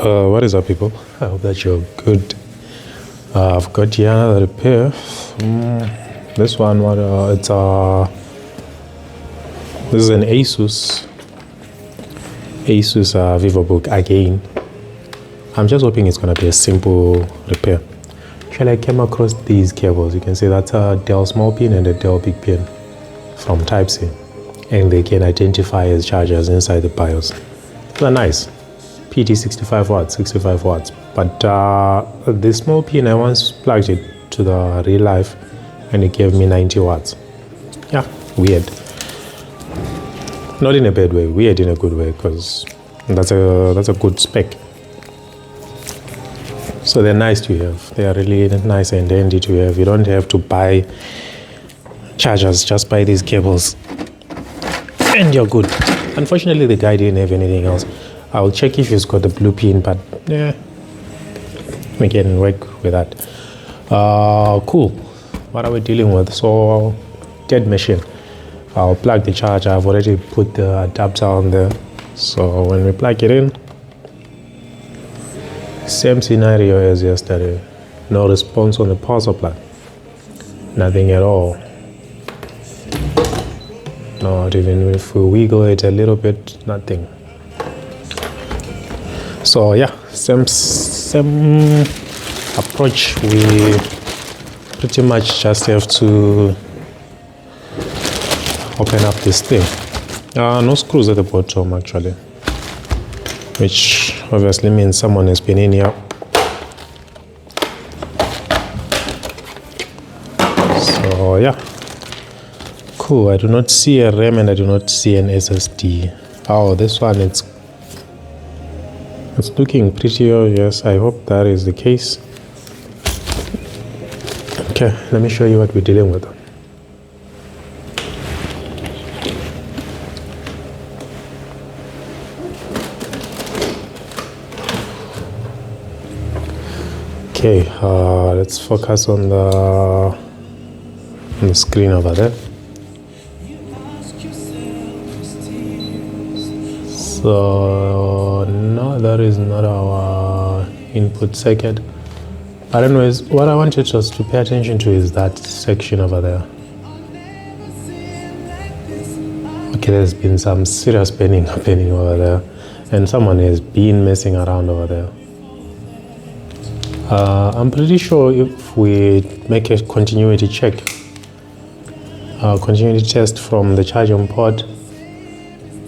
What is up, people? I hope that you're good. I've got here another repair. This one, this is an Asus VIVOBOOK again. I'm just hoping it's gonna be a simple repair. Actually, I came across these cables. You can see that's a Dell small pin and a Dell big pin from Type-C, and they can identify as chargers inside the BIOS. They're nice. PT 65 watts, but the small pin, I once plugged it to the real life and it gave me 90 watts. Yeah, weird. Not in a bad way, weird in a good way, because that's a good spec. So they're nice to have. They are really nice and handy to have. You don't have to buy chargers, just buy these cables and you're good. Unfortunately, the guy didn't have anything else. I'll check if he's got the blue pin, but yeah, we can work with that. Cool. What are we dealing with? So, dead machine. I'll plug the charger. I've already put the adapter on there. So when we plug it in, same scenario as yesterday. No response on the power supply. Nothing at all. Not even if we wiggle it a little bit, nothing. So yeah, same approach. We pretty much just have to open up this thing. No screws at the bottom actually, which obviously means someone has been in here. So yeah, cool. I do not see a RAM and I do not see an SSD. Oh, this one, it's looking pretty obvious. I hope that is the case. Okay, let me show you what we're dealing with. Okay, let's focus on the screen over there. So no, that is not our input circuit. But anyways, what I wanted us to pay attention to is that section over there. Okay, there's been some serious bending happening over there, and someone has been messing around over there. I'm pretty sure if we make a continuity check, continuity test from the charging port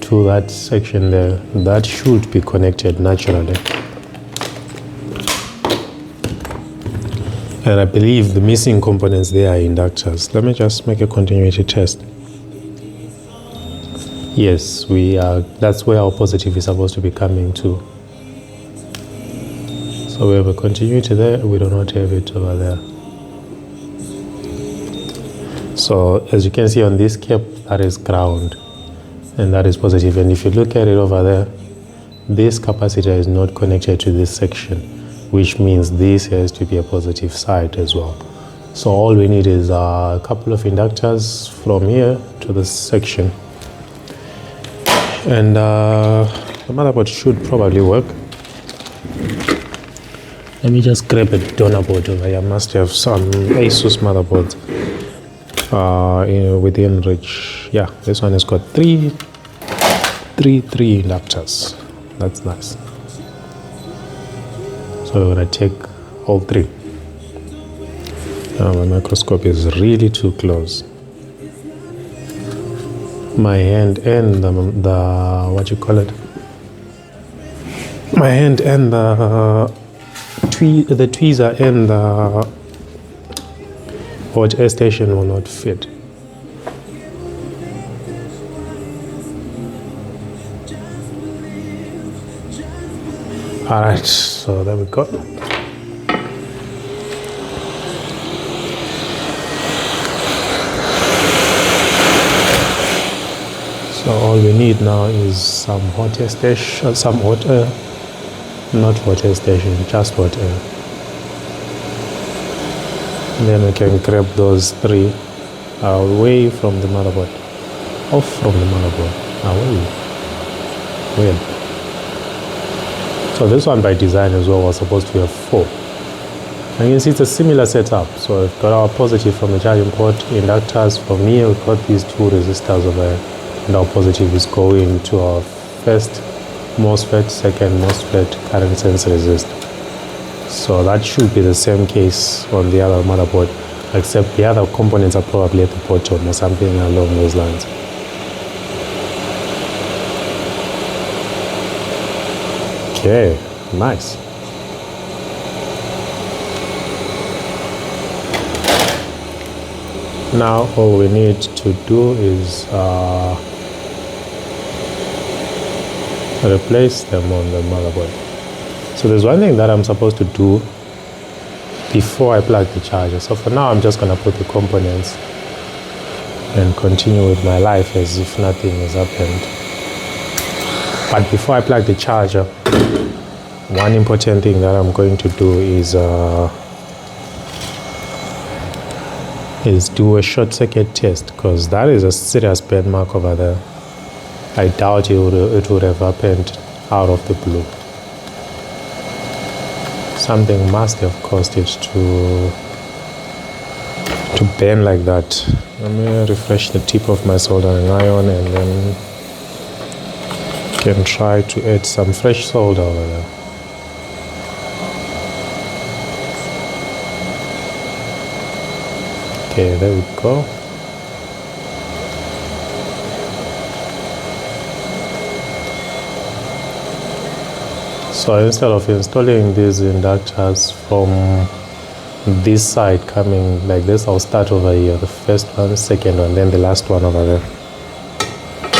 to that section there, that should be connected naturally. And I believe the missing components there are inductors. Let me just make a continuity test. Yes, that's where our positive is supposed to be coming to. So we have a continuity there, we do not have it over there. So as you can see on this cap, that is ground and that is positive. And if you look at it over there, this capacitor is not connected to this section, which means this has to be a positive side as well. So all we need is a couple of inductors from here to this section, and the motherboard should probably work. Let me just grab a donor board over here. I must have some Asus motherboards within reach. Yeah, this one has got three inductors. That's nice. So we're gonna take all three. My microscope is really too close. My hand and the what you call it? My hand and the tweezer and the hot air station will not fit. Alright, so there we go. So all we need now is some hot air station, some hot air, not hot air station, just hot air. And then we can grab those three away from the motherboard, off from the motherboard, away. Weird. So this one by design as well was supposed to have 4. And you can see it's a similar setup. So we've got our positive from the charging port, inductors. From here we've got these 2 resistors over here, and our positive is going to our first MOSFET, second MOSFET, current sense resist. So that should be the same case on the other motherboard, except the other components are probably at the bottom or something along those lines. Okay, nice. Now all we need to do is replace them on the motherboard. So there's one thing that I'm supposed to do before I plug the charger. So for now I'm just going to put the components and continue with my life as if nothing has happened. But before I plug the charger, one important thing that I'm going to do is do a short circuit test, because that is a serious benchmark over there. I doubt it would have happened out of the blue. Something must have caused it to burn like that. Let me refresh the tip of my soldering iron and then can try to add some fresh solder over there. Okay, there we go. So instead of installing these inductors from this side coming like this, I'll start over here, the first one, second one, then the last one over there.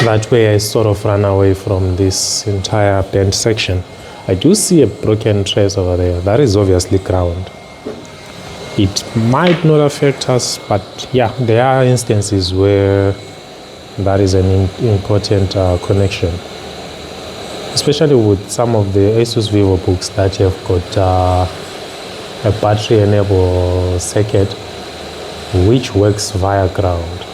That way I sort of run away from this entire bent section. I do see a broken trace over there. That is obviously ground. It might not affect us, but yeah, there are instances where that is an important connection. Especially with some of the Asus VIVOBooks that have got a battery enable circuit which works via ground.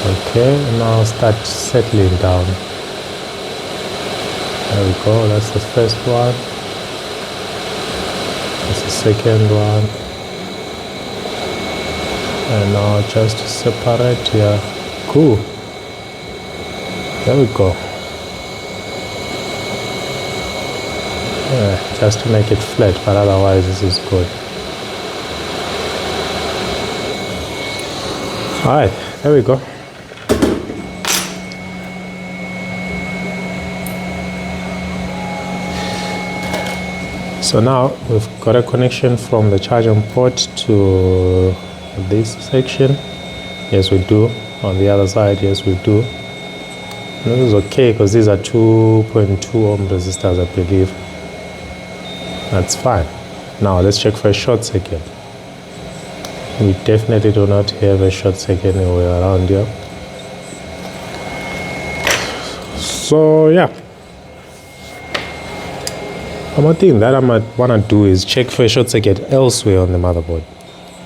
Okay, now start settling down. There we go, that's the first one. That's the second one. And now just separate here. Cool. There we go. Yeah, just to make it flat, but otherwise this is good. Alright, there we go. So now we've got a connection from the charging port to this section. Yes, we do. On the other side, yes, we do. And this is okay because these are 2.2 ohm resistors, I believe. That's fine. Now let's check for a short circuit. We definitely do not have a short circuit anywhere around here. So yeah. One thing that I might want to do is check for a short circuit elsewhere on the motherboard.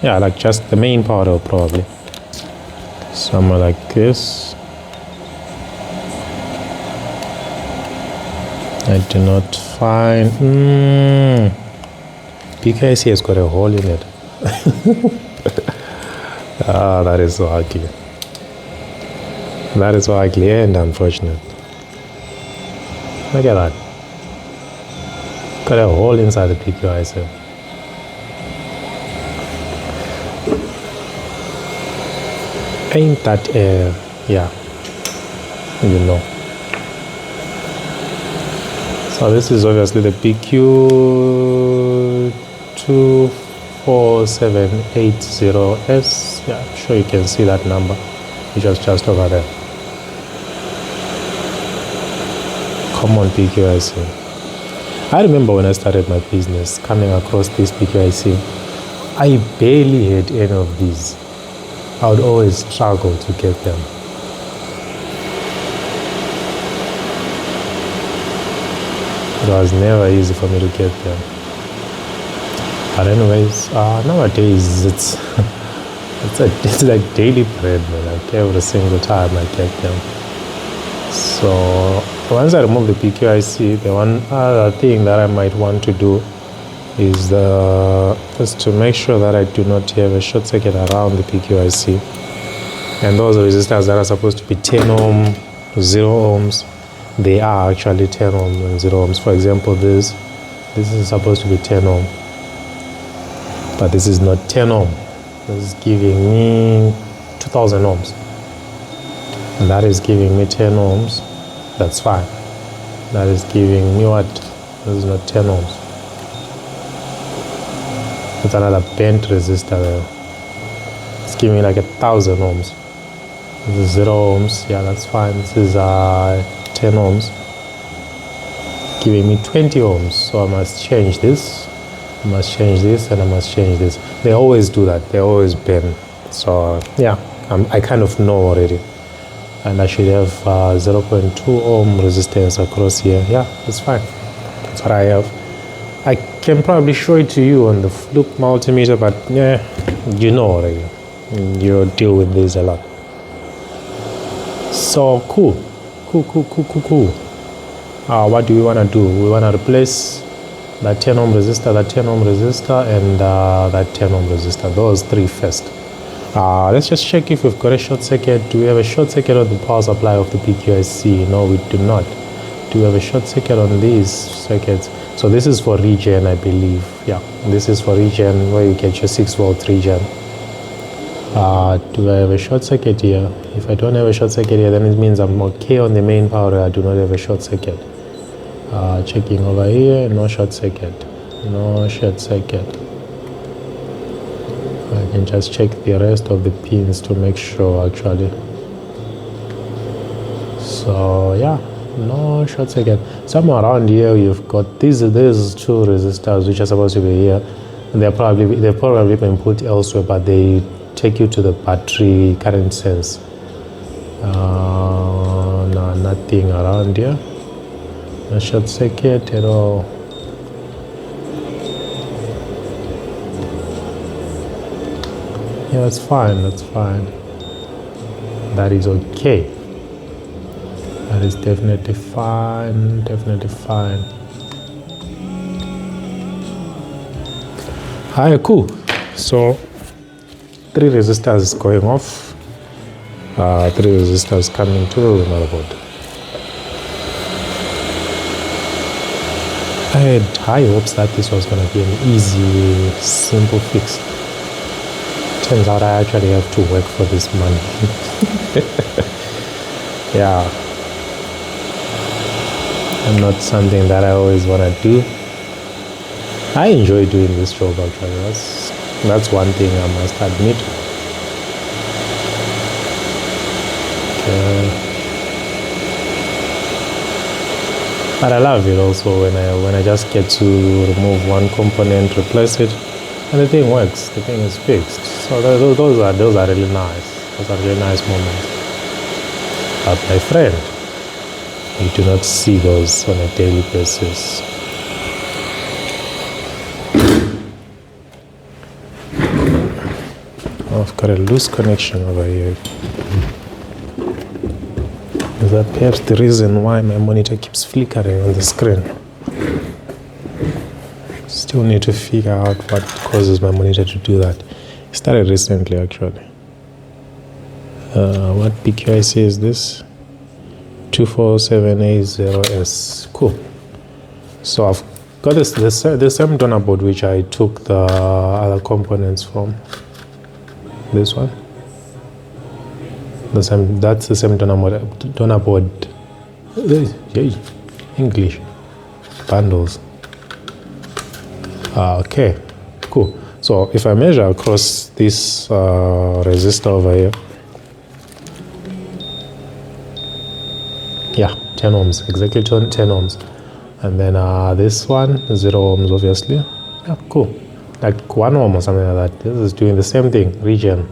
Yeah, like just the main power probably. Somewhere like this. I do not find. PKC has got a hole in it. Ah, that is so ugly. That is so ugly and unfortunate. Look at that. Got a hole inside the PQIC. Ain't that yeah, you know. So this is obviously the BQ24780s. Yeah, I'm sure you can see that number, which was just over there. Common PQIC. I remember when I started my business, coming across this PQIC, I barely had any of these. I would always struggle to get them. It was never easy for me to get them. But anyways, nowadays it's it's like daily bread, man. Like every single time I get them. So once I remove the PQIC, the one other thing that I might want to do is to make sure that I do not have a short circuit around the PQIC. And those resistors that are supposed to be 10 ohm, 0 ohms, they are actually 10 ohms and 0 ohms. For example, this is supposed to be 10 ohm, but this is not 10 ohm. This is giving me 2000 ohms. And that is giving me 10 ohms. That's fine. That is giving me what? This is not 10 ohms. It's another bent resistor there. It's giving me like 1000 ohms. This is 0 ohms. Yeah, that's fine. This is 10 ohms. Giving me 20 ohms. So I must change this. I must change this, and I must change this. They always do that. They always bend. So yeah, I kind of know already. And I should have 0.2 ohm resistance across here. Yeah, that's fine. That's what I have. I can probably show it to you on the Fluke multimeter, but yeah, you know already. You deal with this a lot. So cool. What do we want to do? We want to replace that 10 ohm resistor, that 10 ohm resistor, and that 10 ohm resistor. Those three first. Let's just check if we've got a short circuit. Do we have a short circuit on the power supply of the PQIC? No, we do not. Do we have a short circuit on these circuits? So this is for regen, I believe. Yeah, this is for regen, where you get your 6 volt regen. Do I have a short circuit here? If I don't have a short circuit here, then it means I'm okay on the main power. I do not have a short circuit. Checking over here, no short circuit. No short circuit. I can just check the rest of the pins to make sure actually. So yeah, no short circuit. Somewhere around here you've got these two resistors which are supposed to be here. They've probably been put elsewhere, but they take you to the battery current sense. No, nothing around here. No short circuit at all. Yeah, that's fine, that's fine. That is okay. That is definitely fine, definitely fine. Hi, cool. So, 3 resistors going off, 3 resistors coming to the motherboard. I had high hopes that this was going to be an easy, simple fix. Turns out I actually have to work for this money. Yeah, and not something that I always want to do. I enjoy doing this job actually. That's one thing I must admit. Okay. But I love it also when I just get to remove one component, replace it, and the thing works. The thing is fixed. So those are really nice. Those are really nice moments. But my friend, you do not see those on a daily basis. I've got a loose connection over here. Is that perhaps the reason why my monitor keeps flickering on the screen? Still need to figure out what causes my monitor to do that. It started recently actually. What PQIC is this? 24780s. Cool. So I've got the same donor board which I took the other components from. This one. That's the same donor board. English bundles. Okay, cool. So if I measure across this resistor over here, yeah, 10 ohms, exactly 10 ohms. And then this one, 0 ohms obviously. Yeah, cool. Like 1 ohm or something like that. This is doing the same thing, regen,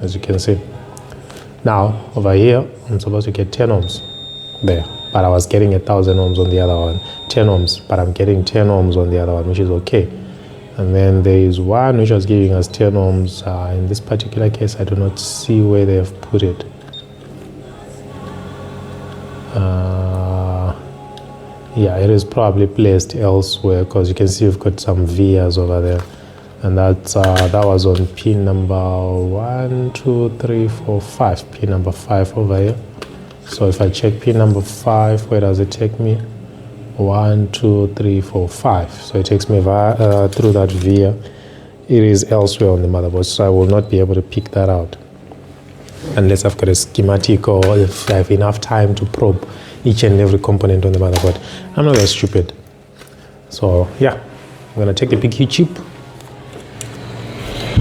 as you can see. Now, over here, I'm supposed to get 10 ohms there. But I was getting 1000 ohms on the other one. 10 ohms, but I'm getting 10 ohms on the other one, which is okay. And then there is one which was giving us 10 ohms. In this particular case, I do not see where they have put it. Yeah, it is probably placed elsewhere because you can see you've got some vias over there, and that was on pin number 1, 2, 3, 4, 5. Pin number 5 over here. So if I check pin number 5, where does it take me? 1, 2, 3, 4, 5. So it takes me through that via. It is elsewhere on the motherboard, so I will not be able to pick that out unless I've got a schematic or if I have enough time to probe each and every component on the motherboard. I'm not that stupid. So yeah, I'm gonna take the BQ chip,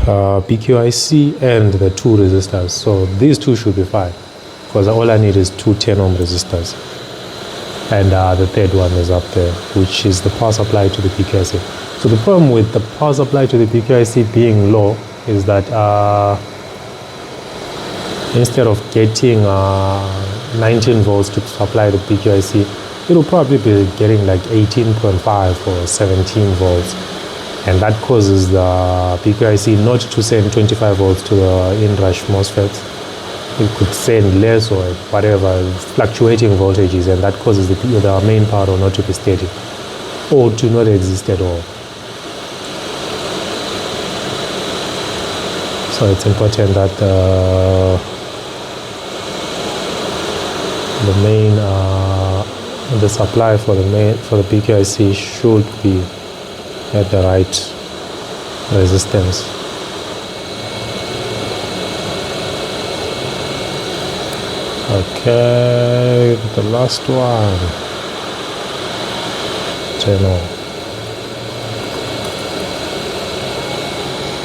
BQIC, and the 2 resistors. So these 2 should be fine because all I need is 2 10 ohm resistors, and the third one is up there, which is the power supply to the BQIC. So the problem with the power supply to the BQIC being low is that instead of getting 19 volts to supply the BQIC, it will probably be getting like 18.5 or 17 volts, and that causes the BQIC not to send 25 volts to the inrush MOSFETs. It could send less or whatever, fluctuating voltages, and that causes the main power not to be steady or to not exist at all. So it's important that the supply for the BQIC should be at the right resistance. Okay, the last one. Turn on.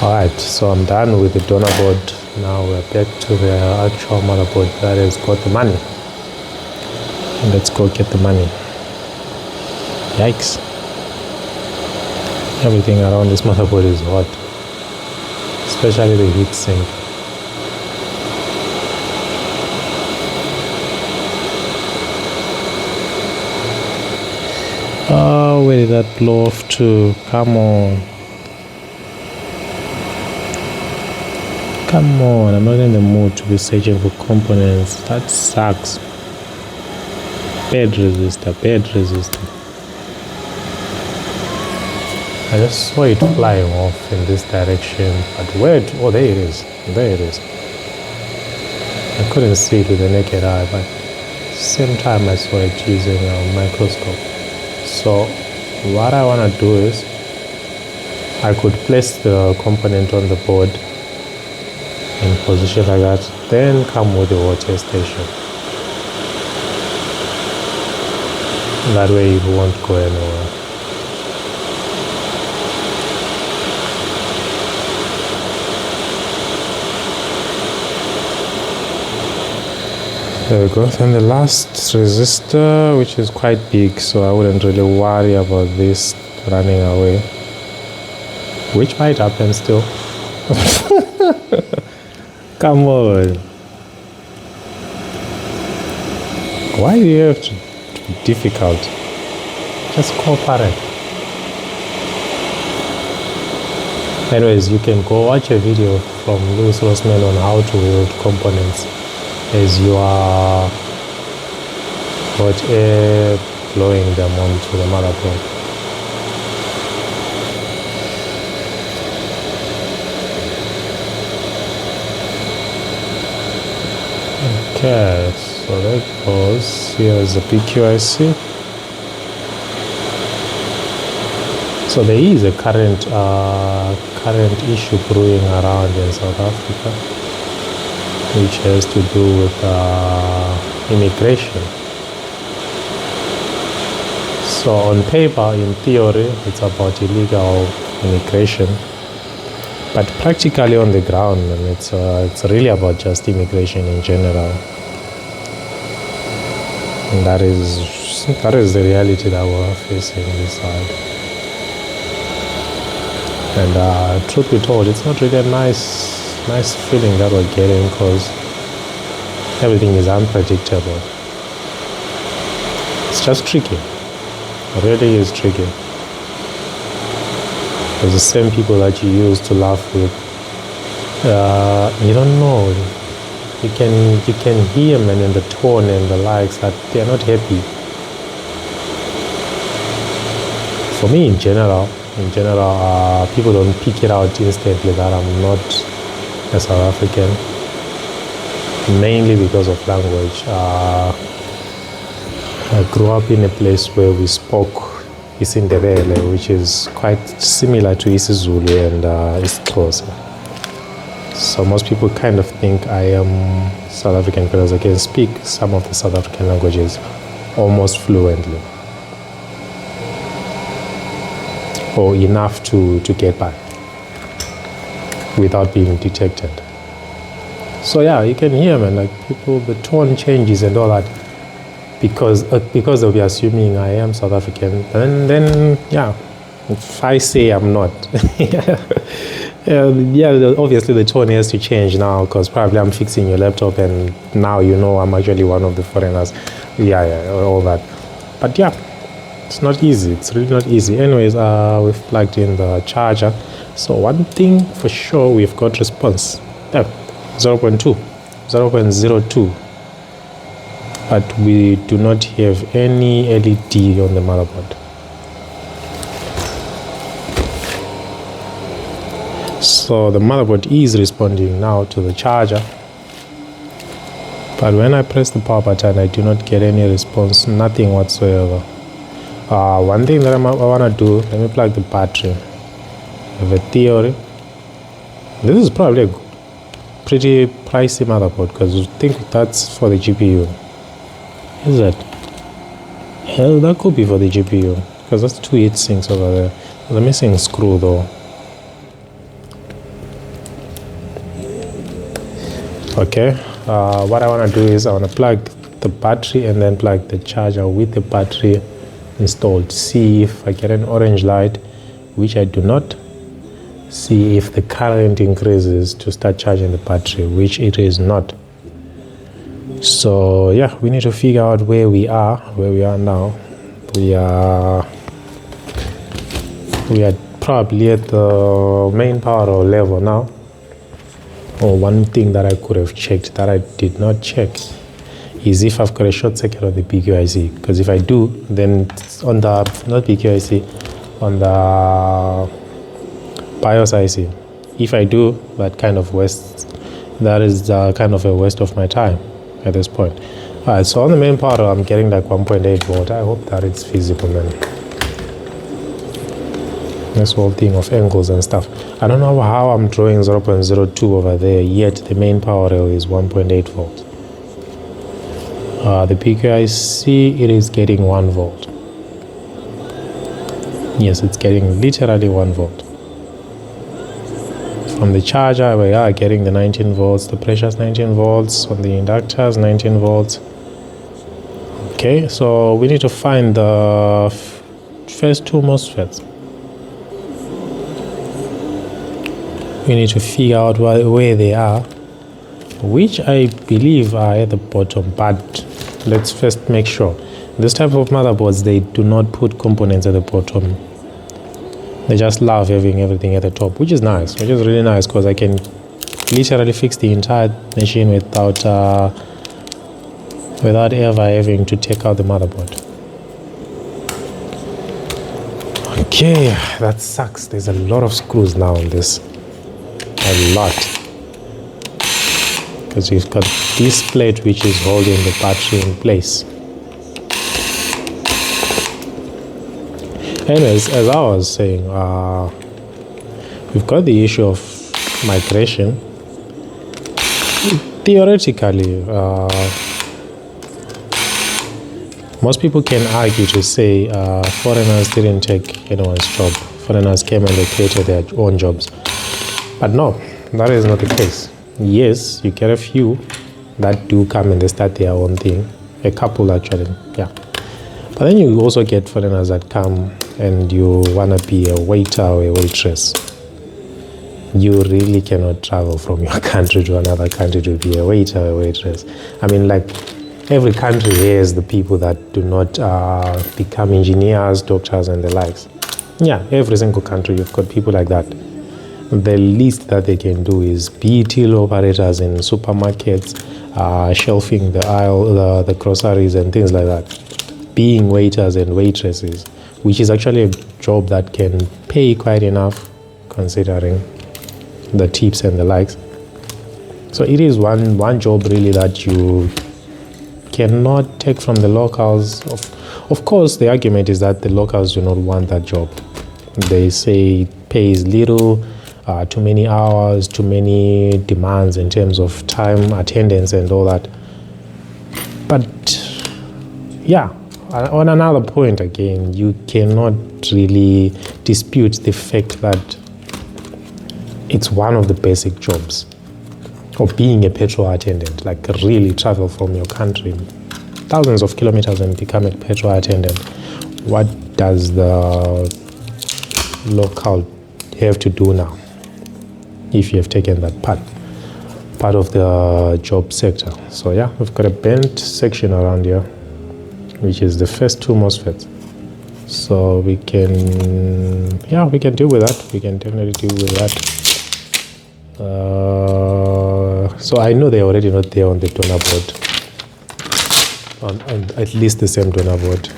Alright, so I'm done with the donor board. Now we're back to the actual motherboard that has got the money. Let's go get the money. Yikes. Everything around this motherboard is hot, especially the heat sink. Oh, where did that blow off to? Come on. Come on, I'm not in the mood to be searching for components. That sucks. Bad resistor, bad resistor. I just saw it flying off in this direction, but where? Oh, there it is. There it is. I couldn't see it with the naked eye, but same time I saw it using a microscope. So what I want to do is I could place the component on the board in position like that, then come with the water station. That way it won't go anywhere. There we go. Then the last resistor, which is quite big, so I wouldn't really worry about this running away, which might happen still. Come on. Why do you have to be difficult? Just cooperate. Anyways, you can go watch a video from Louis Rossman on how to build components as you are hot air blowing them onto the motherboard. Okay, so that goes. Here is the BQIC. So there is a current issue brewing around in South Africa, which has to do with immigration. So on paper, in theory, it's about illegal immigration, but practically on the ground, it's really about just immigration in general. And that is the reality that we're facing this side. And truth be told, it's not really a nice feeling that we're getting, because everything is unpredictable. It's just tricky. It really is tricky. It's the same people that you used to laugh with. You don't know you can hear, man, in the tone and the likes that they're not happy. For me, in general, people don't pick it out instantly that I'm not a South African, mainly because of language. I grew up in a place where we spoke isiNdebele, which is quite similar to isiZulu and isiXhosa. So most people kind of think I am South African because I can speak some of the South African languages almost fluently, or enough to get by without being detected. So yeah, you can hear, man, like people, the tone changes and all that because they'll be assuming I am South African, and then yeah, if I say I'm not, yeah, obviously the tone has to change now because probably I'm fixing your laptop and now you know I'm actually one of the foreigners. Yeah, all that. But yeah, it's not easy. It's really not easy. Anyways, we've plugged in the charger. So one thing for sure, we've got response. Yeah, 0.02. But we do not have any LED on the motherboard. So the motherboard is responding now to the charger. But when I press the power button, I do not get any response, nothing whatsoever. One thing that I want to do, let me plug the battery. I have a theory. This is probably a pretty pricey motherboard because I think that's for the GPU. Is that? Hell, that could be for the GPU because that's 2 heat sinks over there. There's a missing screw though. Okay, what I want to do is I want to plug the battery and then plug the charger with the battery installed. See if I get an orange light, which I do not. See if the current increases to start charging the battery, which it is not. So yeah, we need to figure out where we are now. We are probably at the main power level now. Oh, one thing that I could have checked that I did not check is if I've got a short circuit on the BQIC, because if I do, then it's on the, not BQIC, on the BIOS IC. If I do, that is kind of a waste of my time at this point. Alright, so on the main power, I'm getting like 1.8 volt. I hope that it's feasible, man. This whole thing of angles and stuff. I don't know how I'm drawing 0.02 over there, yet the main power rail is 1.8 volts. The PQIC, it is getting 1 volt. Yes, it's getting literally 1 volt. From the charger, we are getting the 19 volts, the pressure's 19 volts, on the inductors, 19 volts. Okay, so we need to find the first 2 MOSFETs. We need to figure out where they are, which I believe are at the bottom, but let's first make sure. This type of motherboards, they do not put components at the bottom. They just love having everything at the top, which is nice, which is really nice because I can literally fix the entire machine without ever having to take out the motherboard. Okay, that sucks. There's a lot of screws now on this. A lot, because you've got this plate which is holding the battery in place. Anyways, as I was saying, we've got the issue of migration. Theoretically, most people can argue to say foreigners didn't take anyone's job. Foreigners came and they created their own jobs. But no, that is not the case. Yes, you get a few that do come and they start their own thing. A couple actually, yeah. But then you also get foreigners that come and you want to be a waiter or a waitress. You really cannot travel from your country to another country to be a waiter or a waitress. I mean, like, every country has the people that do not become engineers, doctors, and the likes. Yeah, every single country you've got people like that. the least that they can do is be till operators in supermarkets, shelving the aisle, the groceries and things like that, being waiters and waitresses, which is actually a job that can pay quite enough considering the tips and the likes. So it is one job really that you cannot take from the locals. Of course, the argument is that the locals do not want that job. They say it pays little, too many hours, too many demands in terms of time, attendance and all that. But yeah, on another point again, you cannot really dispute the fact that it's one of the basic jobs. Or being a petrol attendant, like really travel from your country thousands of kilometers and become a petrol attendant. What does the local have to do now if you have taken that part of the job sector? So yeah, we've got a bent section around here, which is the first two MOSFETs. So we can deal with that. We can definitely deal with that. So I know they're already not there on the donor board, on at least the same donor board.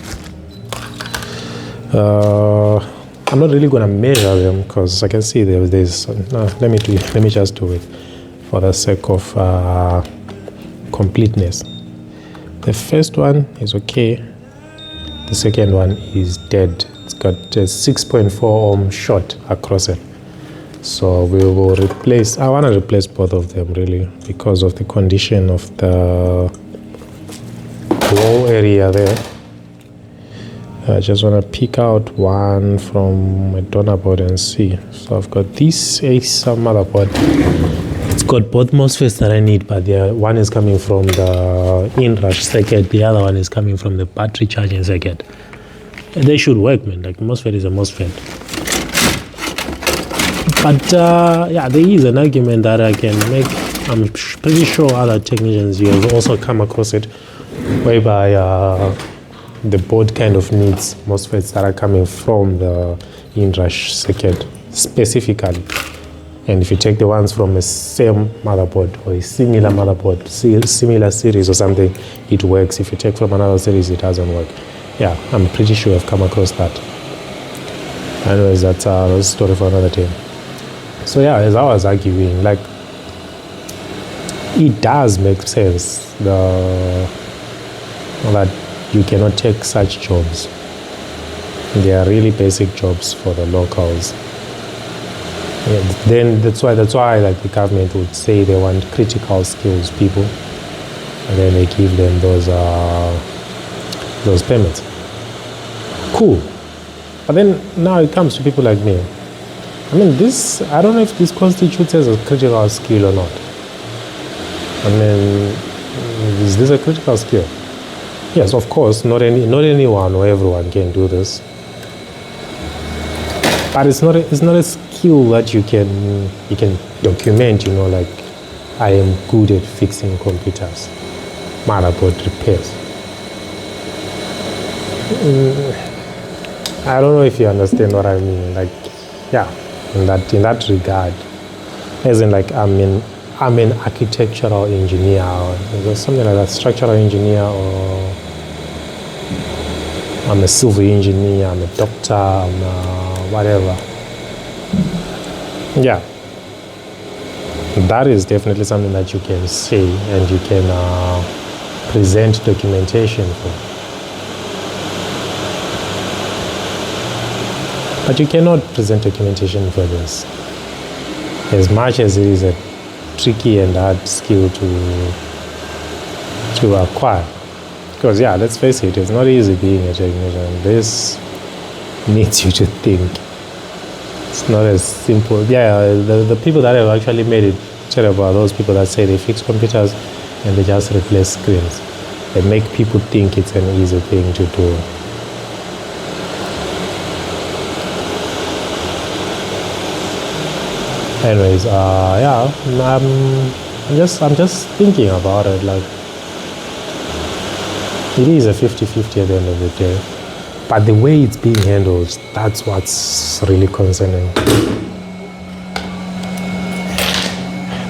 I'm not really going to measure them because I can see there's let me just do it for the sake of completeness. The first one is okay. The second one is dead. It's got a 6.4 ohm short across it. So we will replace, I want to replace both of them really because of the condition of the wall area there. I just want to pick out one from my donor board and see. So I've got this Asus motherboard. It's got both MOSFETs that I need, but one is coming from the inrush circuit, the other one is coming from the battery charging circuit. And they should work, man. Like MOSFET is a MOSFET. But yeah, there is an argument that I can make. I'm pretty sure other technicians, you have also come across it, whereby the board kind of needs MOSFETs that are coming from the inrush circuit specifically. And if you take the ones from a same motherboard or a similar motherboard, similar series or something, it works. If you take from another series, it doesn't work. Yeah, I'm pretty sure I've come across that. Anyways, that's a story for another day. So yeah, as I was arguing, like, it does make sense that you cannot take such jobs. They are really basic jobs for the locals. Yeah, then that's why like the government would say they want critical skills people, and then they give them those permits. Cool. But then now it comes to people like me. I mean, this, I don't know if this constitutes as a critical skill or not. I mean, is this a critical skill? Yes, of course, not anyone or everyone can do this. But it's not a skill that you can document, you know, like, I am good at fixing computers, motherboard repairs. I don't know if you understand what I mean. Like, yeah, in that regard, as in, like, I'm an architectural engineer, or something like that, structural engineer, or I'm a civil engineer, I'm a doctor, I'm whatever. Yeah, that is definitely something that you can say and you can present documentation for. But you cannot present documentation for this, as much as it is a tricky and hard skill to acquire. Because yeah, let's face it, it's not easy being a technician. This needs you to think. It's not as simple. Yeah, the people that have actually made it terrible are those people that say they fix computers and they just replace screens. They make people think it's an easy thing to do. Anyways, yeah, I'm just thinking about it. Like, it is a 50-50 at the end of the day, but the way it's being handled, that's what's really concerning.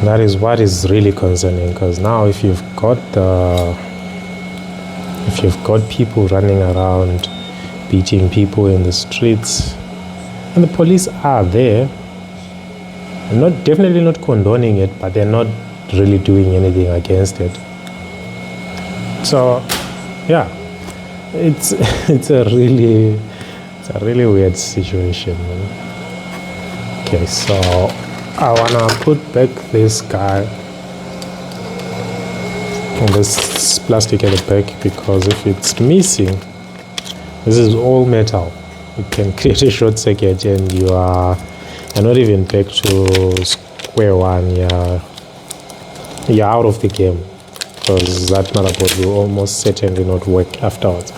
That is what is really concerning, because now if you've got people running around beating people in the streets, and the police are there, definitely not condoning it, but they're not really doing anything against it. So yeah, it's a really weird situation, man. Okay, so I wanna put back this guy, this plastic at the back, because if it's missing, this is all metal, it can create a short circuit and you're not even back to square one. You're out of the game, because that motherboard will almost certainly not work afterwards.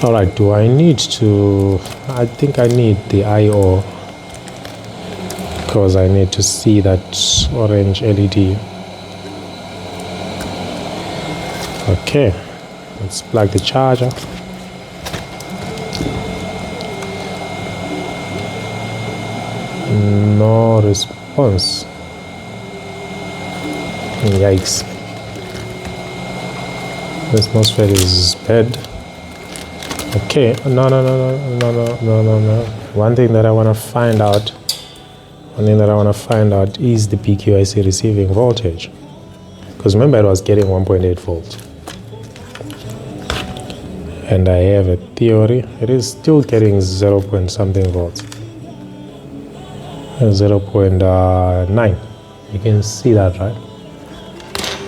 Alright, do I need to... I think I need the I/O, because I need to see that orange LED. Okay, let's plug the charger. No response. Yikes. This MOSFET is bad. Okay, no. One thing that I want to find out is the PQIC receiving voltage, because remember it was getting 1.8 volts, and I have a theory it is still getting 0 point something volts, 0.9. You can see that, right?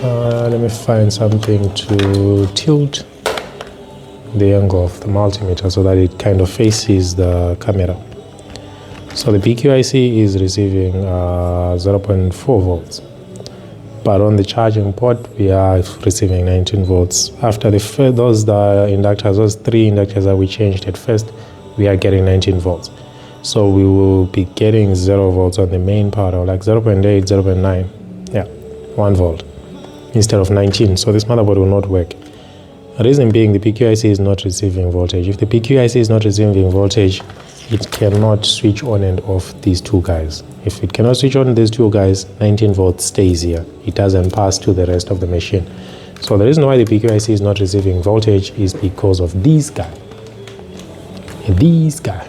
Let me find something to tilt the angle of the multimeter so that it kind of faces the camera. So the PQIC is receiving 0.4 volts, but on the charging port we are receiving 19 volts. After those three inductors that we changed at first, we are getting 19 volts. So we will be getting 0 volts on the main power, like 0.8, 0.9, yeah, 1 volt instead of 19. So this motherboard will not work. The reason being, the PQIC is not receiving voltage. If the PQIC is not receiving voltage, it cannot switch on and off these two guys. If it cannot switch on these two guys, 19 volts stays here. It doesn't pass to the rest of the machine. So the reason why the PQIC is not receiving voltage is because of this guy. This guy.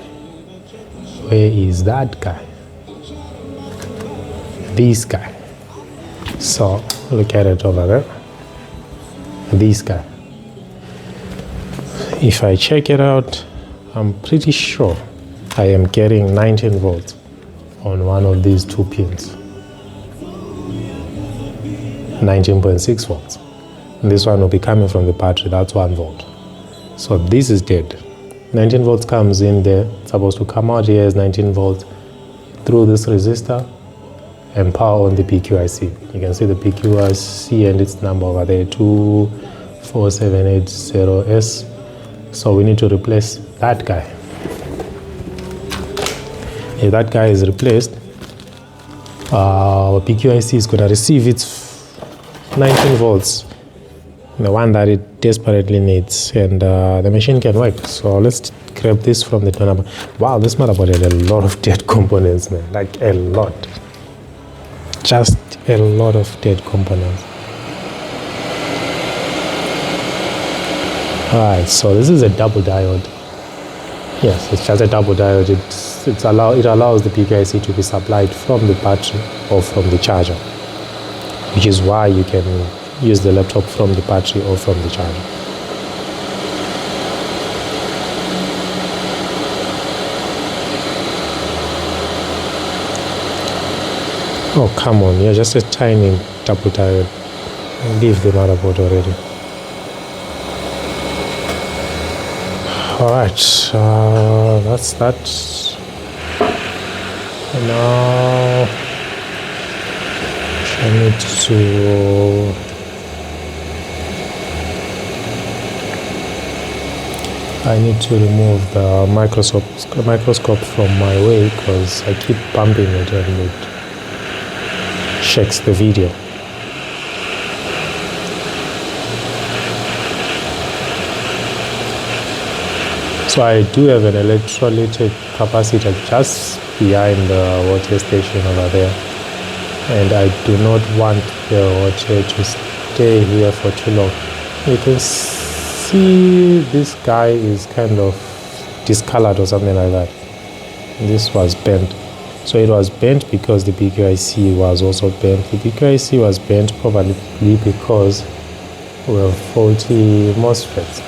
Where is that guy? This guy. So look at it over there. This guy. If I check it out, I'm pretty sure I am getting 19 volts on one of these two pins. 19.6 volts. And this one will be coming from the battery, that's 1 volt. So this is dead. 19 volts comes in there, it's supposed to come out here as 19 volts through this resistor and power on the PQIC. You can see the PQIC and its number over there, 24780S. So we need to replace that guy. If that guy is replaced, our PQIC is going to receive its 19 volts, the one that it desperately needs, and the machine can work. So let's grab this from the motherboard. Wow, this motherboard had a lot of dead components, man, like a lot. Just a lot of dead components. Alright, so this is a double diode. Yes, it's just a double diode. It allows the PQIC to be supplied from the battery or from the charger, which is why you can use the laptop from the battery or from the charger. Oh, come on, you're just a tiny double diode. Leave the motherboard already. Alright, that's that. And now I need to remove the microscope from my way, because I keep bumping it and it shakes the video. So I do have an electrolytic capacitor just behind the water station over there. and I do not want the hot air to stay here for too long. You can see this guy is kind of discolored or something like that. This was bent. So it was bent because the BQIC was also bent. The BQIC was bent probably because we have faulty MOSFETs.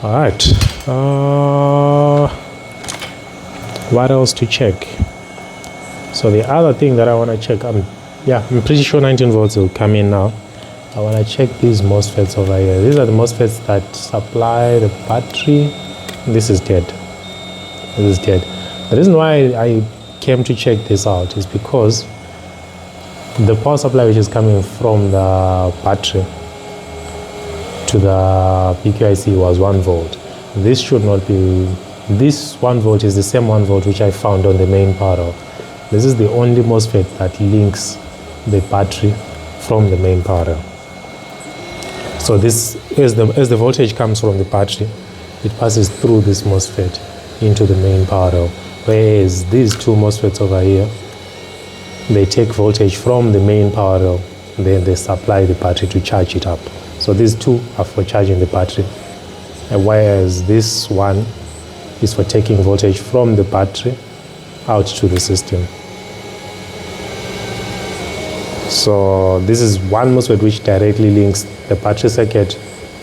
All right. What else to check? So the other thing that I want to check, I'm pretty sure 19 volts will come in now. I want to check these MOSFETs over here. These are the MOSFETs that supply the battery. This is dead. This is dead. The reason why I came to check this out is because the power supply which is coming from the battery to the BQIC was 1 volt. This should not be. This 1 volt is the same 1 volt which I found on the main power. This is the only MOSFET that links the battery from the main power. So this, as the voltage comes from the battery, it passes through this MOSFET into the main power. Whereas these two MOSFETs over here, they take voltage from the main power, then they supply the battery to charge it up. So these two are for charging the battery, whereas this one is for taking voltage from the battery out to the system. So this is one MOSFET which directly links the battery circuit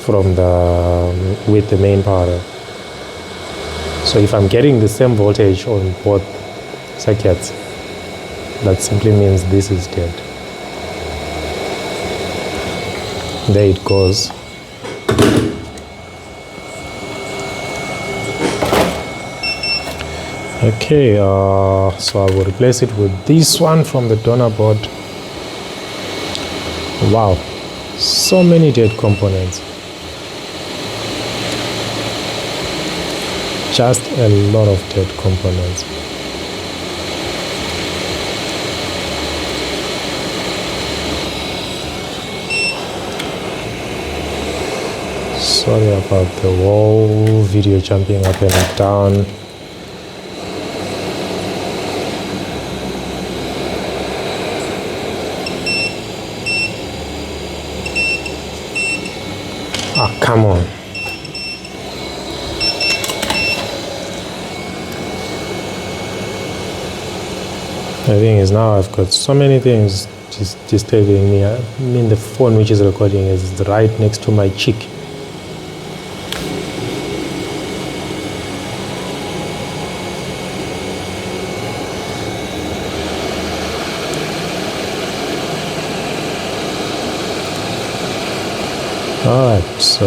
with the main power. So if I'm getting the same voltage on both circuits, that simply means this is dead. There it goes. Okay, so I will replace it with this one from the donor board. Wow, so many dead components. Just a lot of dead components. Sorry about the whole video jumping up and down. Ah, come on. The thing is, now I've got so many things just disturbing me. I mean, the phone which is recording is right next to my cheek. Alright, so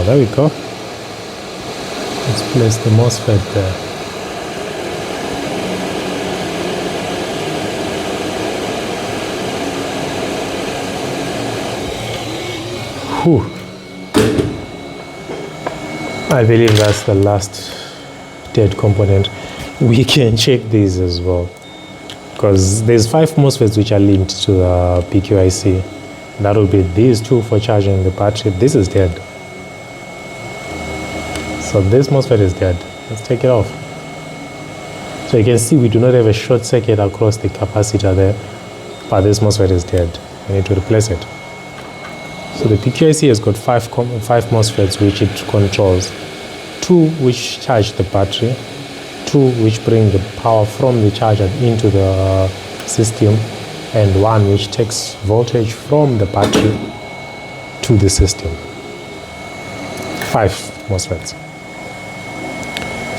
there we go. Let's place the MOSFET there. Whew. I believe that's the last dead component. We can check these as well, because there's 5 MOSFETs which are linked to the PQIC. That will be these two for charging the battery. This is dead. So this MOSFET is dead. Let's take it off. So you can see we do not have a short circuit across the capacitor there, but this MOSFET is dead. We need to replace it. So the PQIC has got 5 MOSFETs which it controls. 2 which charge the battery, 2 which bring the power from the charger into the system, and 1 which takes voltage from the battery to the system. 5 MOSFETs.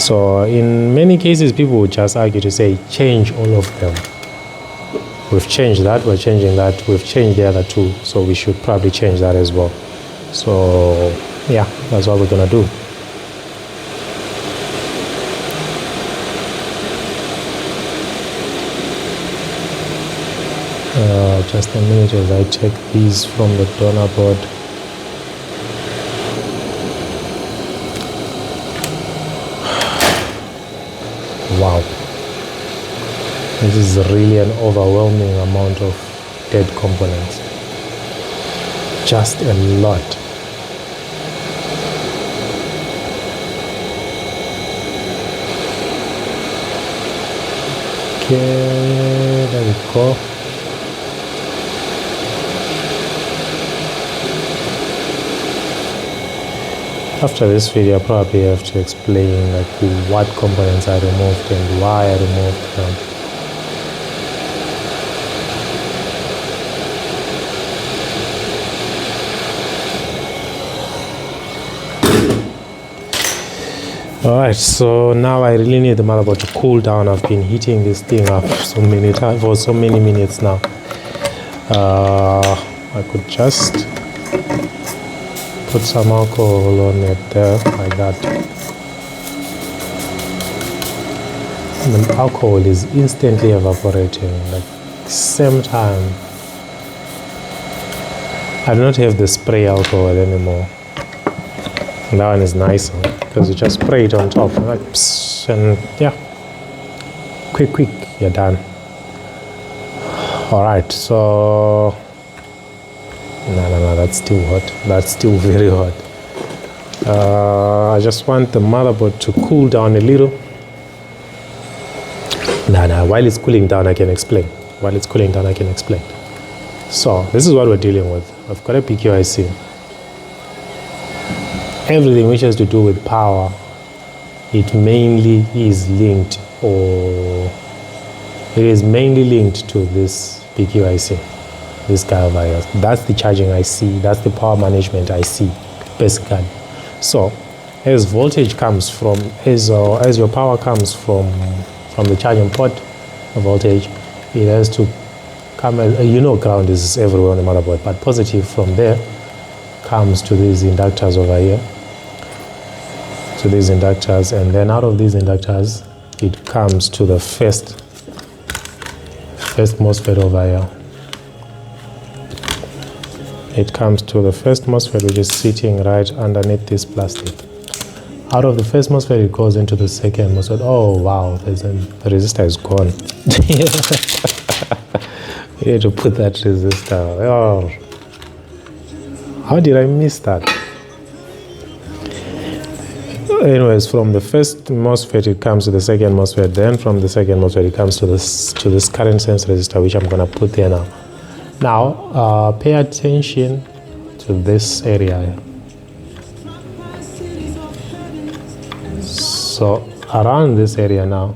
So in many cases, people would just argue to say, change all of them. We've changed that, we're changing that, we've changed the other 2, so we should probably change that as well. So yeah, that's what we're gonna do. Just a minute as I take these from the donor board. Wow. This is really an overwhelming amount of dead components. Just a lot. Okay, there we go. After this video, I probably have to explain like what components I removed and why I removed them. Alright, so now I really need the motherboard to cool down. I've been heating this thing up so many times for so many minutes now. I could just put some alcohol on it there, like that. And the alcohol is instantly evaporating, like same time. I do not have the spray alcohol anymore. That one is nicer because you just spray it on top, like psst, and yeah, quick, you're done. All right, so no, that's still hot. That's still very hot. I just want the motherboard to cool down a little. While it's cooling down, I can explain. So this is what we're dealing with. I've got a BQ IC. Everything which has to do with power, it mainly is linked, or it is mainly linked to this BQ IC, this guy over here. That's the charging IC, that's the power management IC, basically. So as voltage comes from, as your power comes from the charging port voltage, it has to come, ground is everywhere on the motherboard, but positive from there comes to these inductors over here, and then out of these inductors it comes to the first MOSFET over here. It comes to the first MOSFET, which is sitting right underneath this plastic. Out of the first MOSFET it goes into the second MOSFET. Oh wow, the resistor is gone. We need to put that resistor. Oh, how did I miss that? Anyways, from the first MOSFET it comes to the second MOSFET, then from the second MOSFET it comes to this current sense resistor, which I'm gonna put there now. Now pay attention to this area. So around this area now,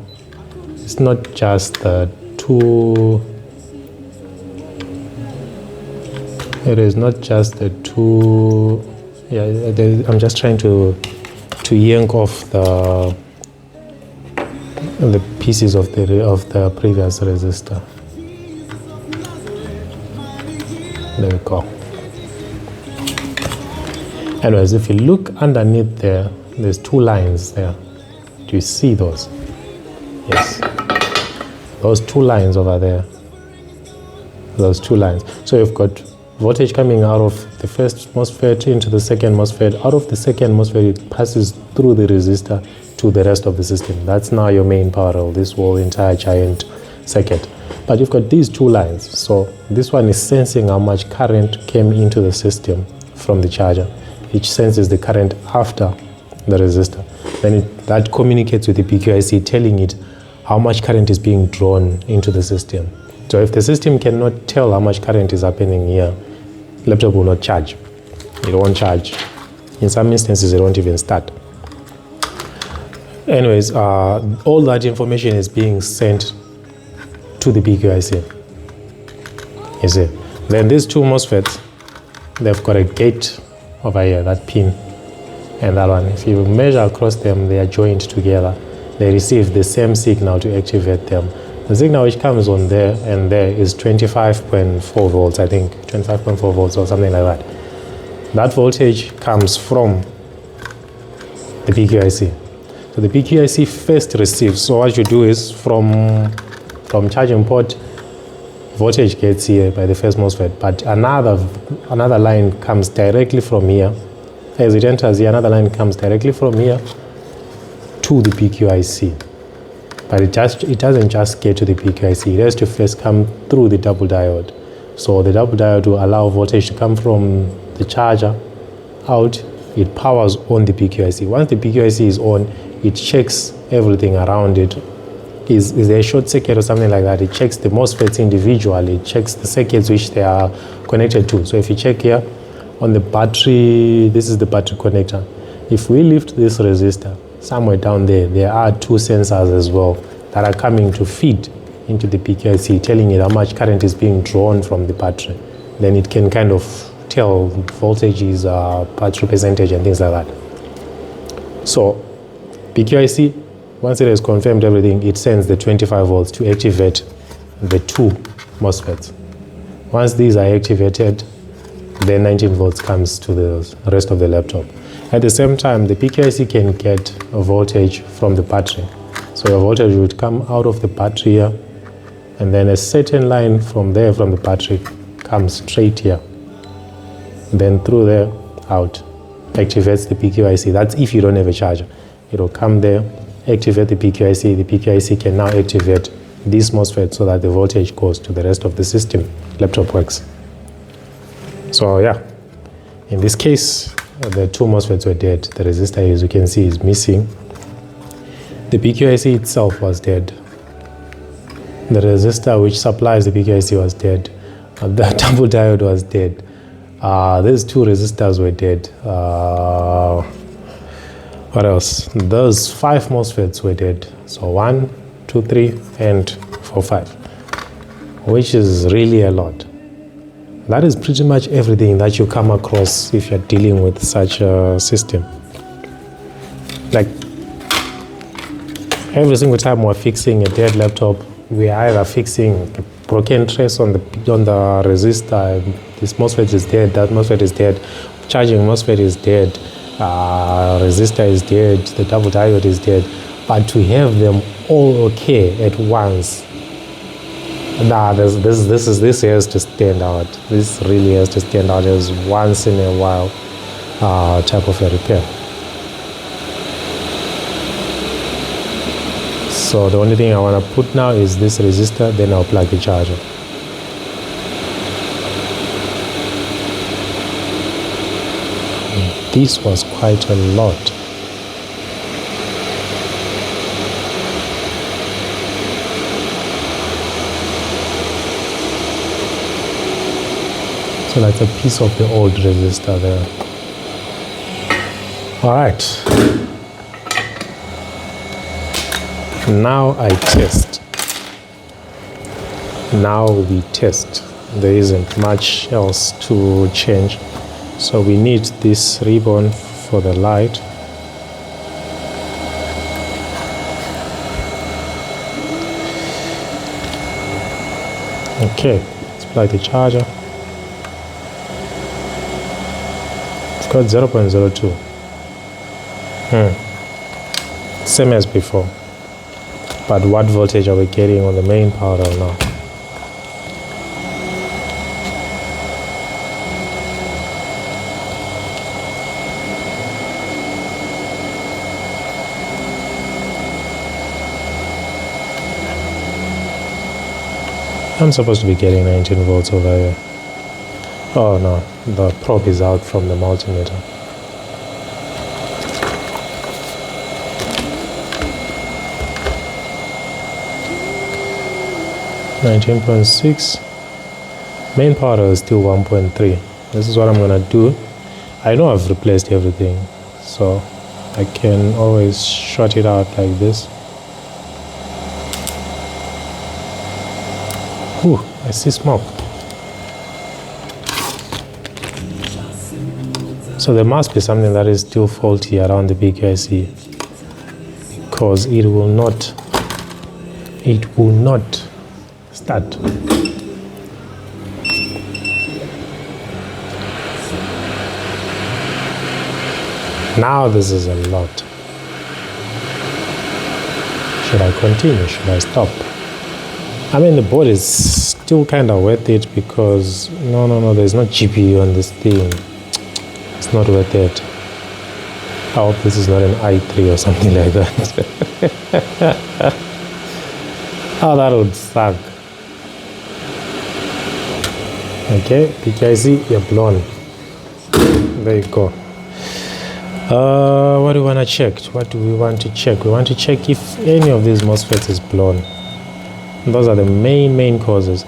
it's not just the two. It is not just the two. Yeah, I'm just trying to yank off the pieces of the previous resistor. There we go. Anyways, if you look underneath there, there's two lines there. Do you see those? Yes. Those two lines over there. Those two lines. So you've got voltage coming out of the first MOSFET into the second MOSFET. Out of the second MOSFET, it passes through the resistor to the rest of the system. That's now your main power rail, this whole entire giant circuit. But you've got these two lines. So this one is sensing how much current came into the system from the charger. It senses the current after the resistor. Then that communicates with the BQ-IC, telling it how much current is being drawn into the system. So if the system cannot tell how much current is happening here, laptop will not charge. It won't charge. In some instances, it won't even start. Anyways, all that information is being sent to the BQ-IC. You see. Then these two MOSFETs, they've got a gate over here, that pin, and that one. If you measure across them, they are joined together. They receive the same signal to activate them. The signal which comes on there and there is 25.4 volts, I think, 25.4 volts or something like that. That voltage comes from the BQ-IC. So the BQ-IC first receives. So what you do is from charging port, voltage gets here by the first MOSFET, but another line comes directly from here. As it enters here, another line comes directly from here to the BQ-IC. But it doesn't just get to the PQIC. It has to first come through the double diode. So the double diode will allow voltage to come from the charger out. It powers on the PQIC. Once the PQIC is on, it checks everything around it. Is there a short circuit or something like that? It checks the MOSFETs individually. It checks the circuits which they are connected to. So if you check here on the battery, this is the battery connector. If we lift this resistor, somewhere down there are two sensors as well that are coming to feed into the PQIC, telling it how much current is being drawn from the battery. Then it can kind of tell voltages, battery percentage and things like that. So PQIC, once it has confirmed everything, it sends the 25 volts to activate the two MOSFETs. Once these are activated, then 19 volts comes to the rest of the laptop. At the same time, the PQIC can get a voltage from the battery. So your voltage would come out of the battery here, and then a certain line from there, from the battery, comes straight here. Then through there, out, activates the PQIC. That's if you don't have a charger. It will come there, activate the PQIC. The PQIC can now activate this MOSFET so that the voltage goes to the rest of the system. Laptop works. So yeah, in this case, the two MOSFETs were dead. The resistor, as you can see, is missing. The PQIC itself was dead. The resistor which supplies the PQIC was dead. The double diode was dead. These two resistors were dead. What else? Those 5 MOSFETs were dead. So 1, 2, 3, and 4, 5, which is really a lot. That is pretty much everything that you come across if you're dealing with such a system. Like every single time we're fixing a dead laptop, we're either fixing a broken trace on the resistor. This MOSFET is dead, that MOSFET is dead, charging MOSFET is dead, resistor is dead, the double diode is dead. But to have them all okay at once, this has to stand out. This really has to stand out as once in a while type of a repair. So the only thing I want to put now is this resistor, then I'll plug the charger. This was quite a lot. So that's a piece of the old resistor there. All right. Now I test. Now we test. There isn't much else to change. So we need this ribbon for the light. Okay, let's plug the charger. It's got 0.02. Same as before. But what voltage are we getting on the main power now? I'm supposed to be getting 19 volts over here. Oh no, the probe is out from the multimeter. $19.6. Main power is still 1.3. This is what I'm gonna do. I know I've replaced everything, so I can always short it out like this. Ooh, I see smoke. So there must be something that is still faulty around the PQIC, because it will not start. Now this is a lot. Should I continue? Should I stop? I mean, the board is still kind of worth it because no, there's no GPU on this thing. It's not worth it. I hope this is not an i3 or something like that. Oh, that would suck. Okay, PKIC, you're blown. There you go. What do we want to check? What do we want to check? We want to check if any of these MOSFETs is blown. Those are the main causes.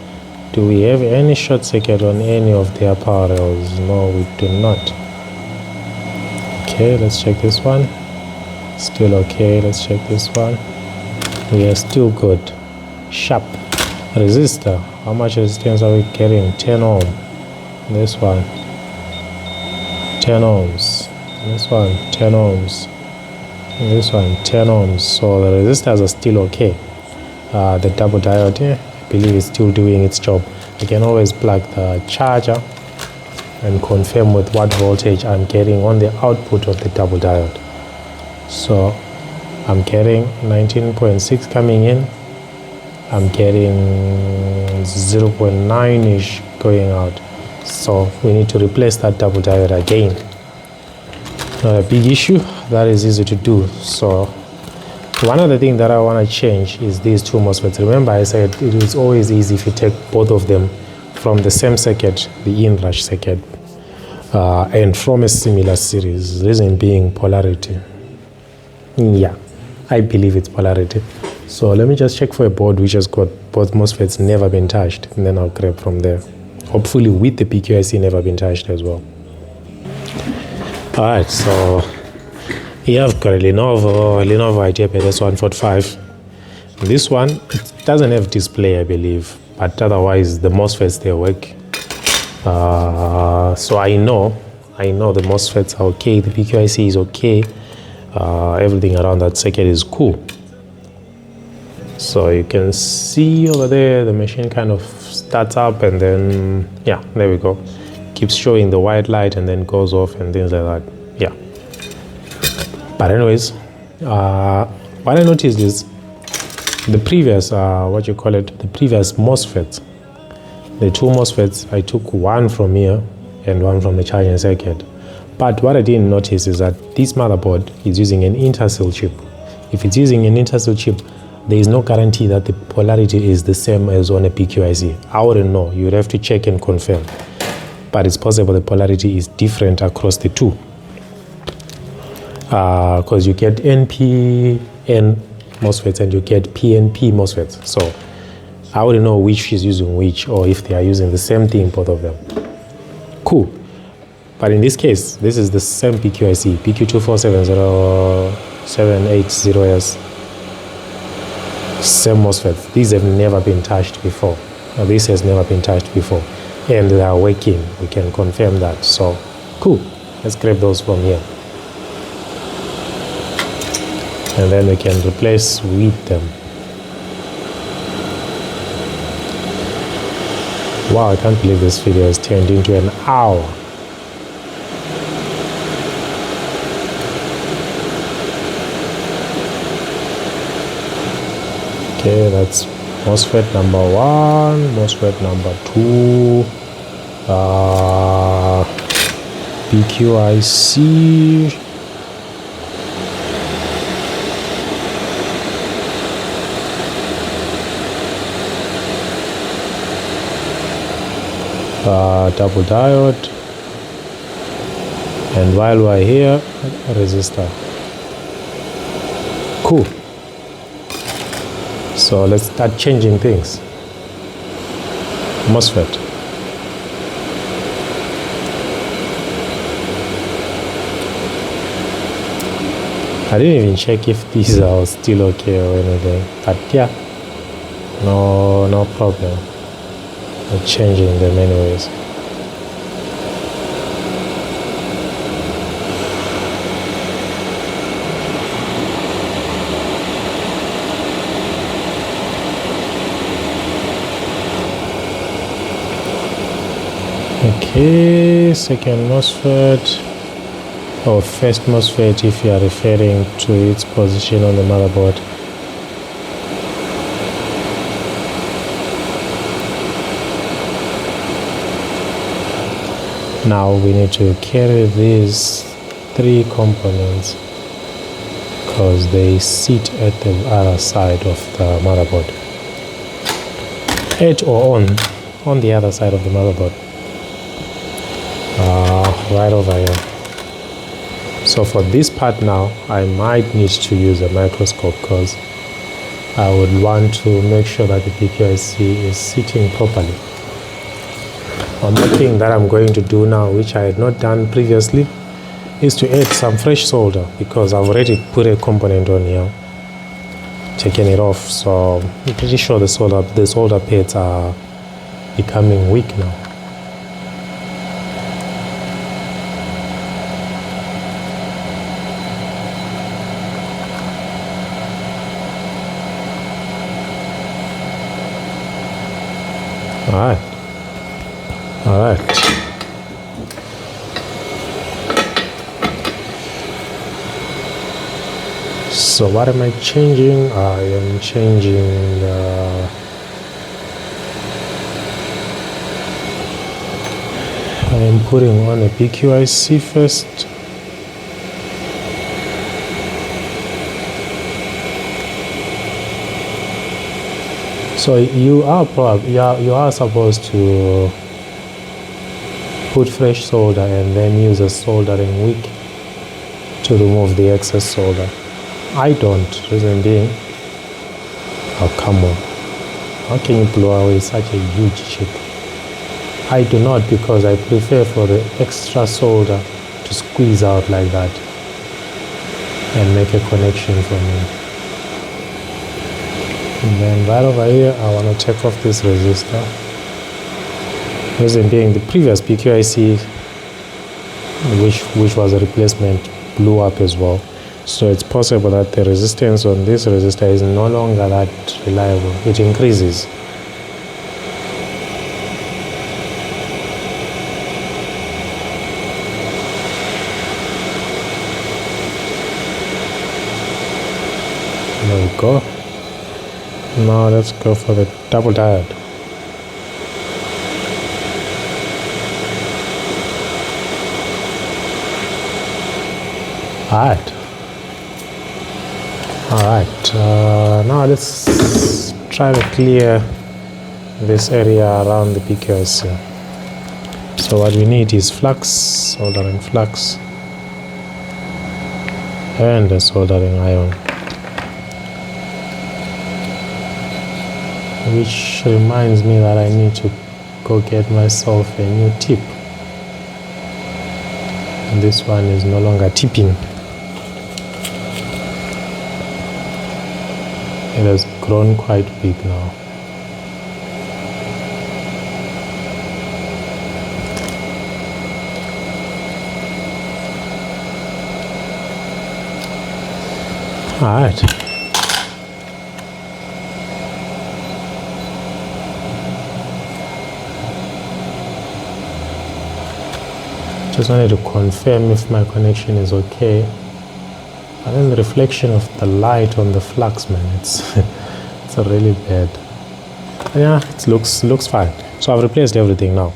Do we have any short circuit on any of their power rails? No, we do not. Okay, let's check this one. Still okay. Let's check this one. We are still good. Sharp. Resistor. How much resistance are we getting? 10 ohm. This one. 10 ohms. This one. 10 ohms. This one. 10 ohms. So the resistors are still okay. The double diode, I believe, is still doing its job. I can always plug the charger and confirm with what voltage I'm getting on the output of the double diode. So I'm getting 19.6 coming in. I'm getting 0.9-ish going out. So we need to replace that double diode again. Not a big issue. That is easy to do. So one other thing that I want to change is these two MOSFETs. Remember, I said it is always easy if you take both of them from the same circuit, the inrush circuit, and from a similar series. Reason being polarity. Yeah, I believe it's polarity. So let me just check for a board which has got both MOSFETs never been touched, and then I'll grab from there. Hopefully with the PQIC never been touched as well. Alright, so here I've got a Lenovo IdeaPad S145. This one, it doesn't have display, I believe, but otherwise the MOSFETs, they work. So I know the MOSFETs are okay, the PQIC is okay, everything around that circuit is cool. So you can see over there the machine kind of starts up, and then yeah, there we go, keeps showing the white light and then goes off and things like that. Yeah, but anyways, what I noticed is the previous the previous MOSFETs, the two MOSFETs, I took one from here and one from the charging circuit. But what I didn't notice is that this motherboard is using an intercell chip. If it's using an intercell chip, there is no guarantee that the polarity is the same as on a PQIC. I wouldn't know. You would have to check and confirm. But it's possible the polarity is different across the two. Because you get NPN MOSFETs and you get PNP MOSFETs. So I wouldn't know which is using which, or if they are using the same thing, both of them. Cool. But in this case, this is the same PQIC, BQ24780s. Same MOSFETs. These have never been touched before. This has never been touched before. And they are working. We can confirm that. So, cool. Let's grab those from here. And then we can replace with them. Wow, I can't believe this video has turned into an hour. Okay, that's MOSFET number 1, MOSFET number 2, PQIC, double diode, and while we're here, a resistor. Cool. So let's start changing things. MOSFET. I didn't even check if these are still okay or anything, but yeah, no problem. I'm changing them anyways. Okay, second MOSFET, or first MOSFET if you are referring to its position on the motherboard. Now we need to carry these three components because they sit at the other side of the motherboard. at or on the other side of the motherboard, right over here. So for this part now, I might need to use a microscope because I would want to make sure that the PQIC is sitting properly. One more thing that I'm going to do now, which I had not done previously, is to add some fresh solder, because I've already put a component on here, taking it off, so I'm pretty sure the solder pads are becoming weak now. All right. So what am I changing? I am changing I am putting on a PQIC first. So you are supposed to put fresh solder and then use a soldering wick to remove the excess solder. I don't, reason being, oh come on, how can you blow away such a huge chip? I do not, because I prefer for the extra solder to squeeze out like that and make a connection for me. And then right over here, I want to take off this resistor. Reason being, the previous PQIC, which was a replacement, blew up as well. So it's possible that the resistance on this resistor is no longer that reliable. It increases. There we go. Now let's go for the double diode. Alright, now let's try to clear this area around the PQIC. So what we need is flux, soldering flux, and a soldering iron, which reminds me that I need to go get myself a new tip. And this one is no longer tipping. It has grown quite big now. All right. Just wanted to confirm if my connection is okay. And then the reflection of the light on the flux, man, it's really bad. Yeah, it looks fine. So I've replaced everything now.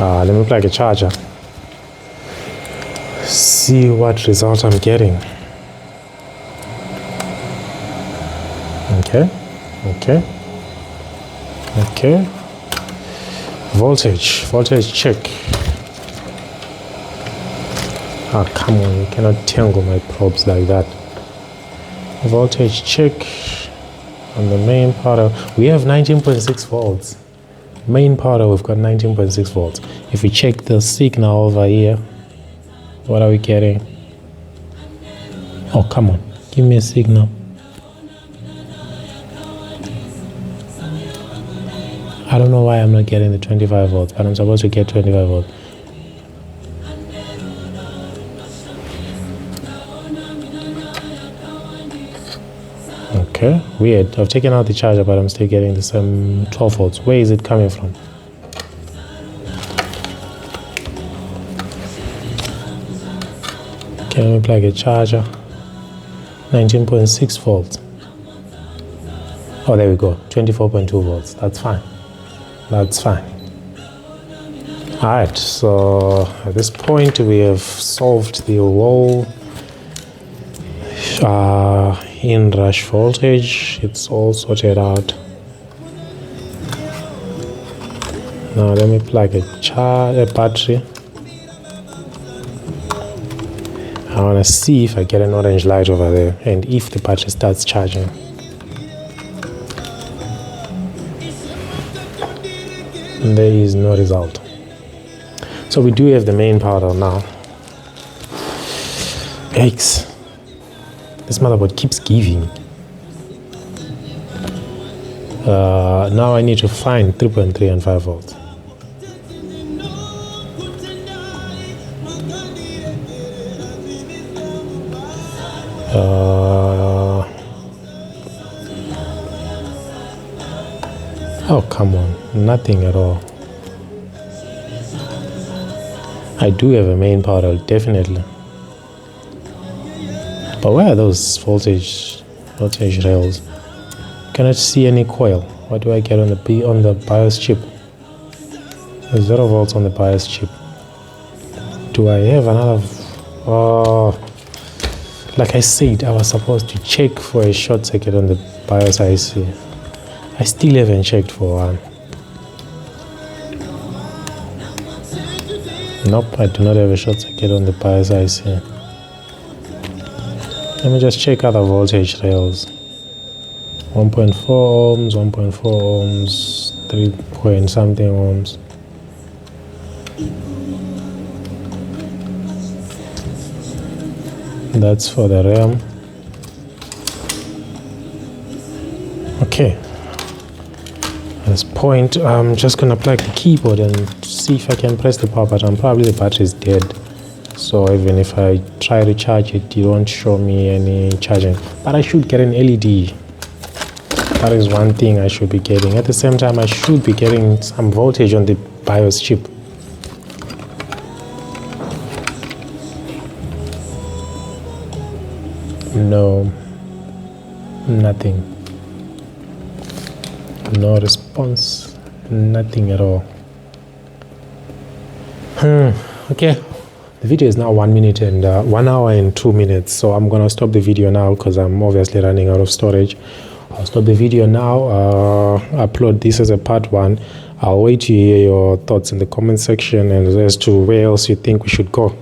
Let me plug a charger. See what result I'm getting. Okay. Voltage check. Ah, come on, you cannot tangle my probes like that. Voltage check on the main powder. We have 19.6 volts. Main powder, we've got 19.6 volts. If we check the signal over here, what are we getting? Oh, come on, give me a signal. I don't know why I'm not getting the 25 volts, but I'm supposed to get 25 volts. Okay, weird. I've taken out the charger, but I'm still getting the same 12 volts. Where is it coming from? Okay, let me plug a charger. 19.6 volts. Oh, there we go. 24.2 volts. That's fine. Alright, so at this point we have solved the whole inrush voltage. It's all sorted out. Now let me plug a battery. I want to see if I get an orange light over there and if the battery starts charging. And there is no result. So we do have the main powder now. Yikes. This motherboard keeps giving. Now I need to find 3.3 and 5 volts. Oh, come on. Nothing at all. I do have a main powder, definitely. But where are those voltage rails? Cannot see any coil. What do I get on the BIOS chip? 0 volts on the BIOS chip. Do I have another? Like I said, I was supposed to check for a short circuit on the BIOS IC. I still haven't checked for one. Nope, I do not have a short circuit on the BIOS IC. Let me just check other voltage rails. 1.4 ohms, 1.4 ohms, 3 point something ohms. That's for the RAM. Okay. At this point, I'm just gonna plug the keyboard and see if I can press the power button. Probably the battery is dead. So even if I try to charge it, it won't show me any charging. But I should get an LED. That is one thing I should be getting. At the same time, I should be getting some voltage on the BIOS chip. No, nothing. No response, nothing at all. Okay, the video is now 1 minute and 1 hour and 2 minutes. So I'm gonna stop the video now because I'm obviously running out of storage. I'll stop the video now, upload this as a part 1. I'll wait to hear your thoughts in the comment section and as to where else you think we should go.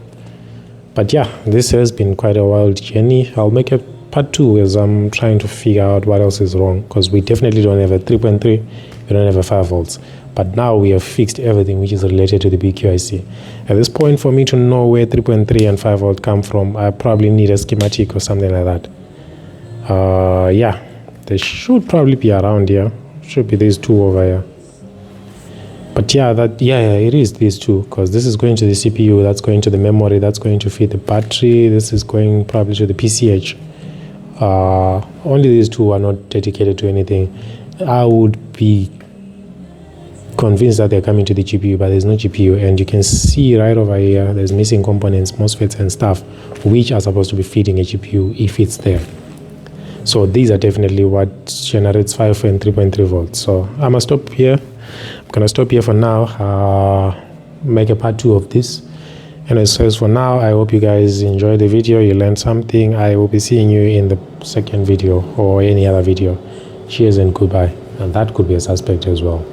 But yeah, this has been quite a wild journey. I'll make a part 2 as I'm trying to figure out what else is wrong, because we definitely don't have a 3.3, we don't have a 5 volts. But now we have fixed everything which is related to the BQIC. At this point, for me to know where 3.3 and 5 volt come from, I probably need a schematic or something like that. Yeah, they should probably be around here. Should be these two over here. But yeah, it is these two, because this is going to the CPU, that's going to the memory, that's going to feed the battery, this is going probably to the PCH. Only these two are not dedicated to anything. I would be convinced that they're coming to the GPU, but there's no GPU, and you can see right over here there's missing components, MOSFETs and stuff, which are supposed to be feeding a GPU if it's there. So these are definitely what generates 5 and 3.3 volts. So I'm gonna stop here. I'm gonna stop here for now, make a part 2 of this. And as for now, I hope you guys enjoyed the video, you learned something. I will be seeing you in the second video or any other video. Cheers and goodbye. And that could be a suspect as well.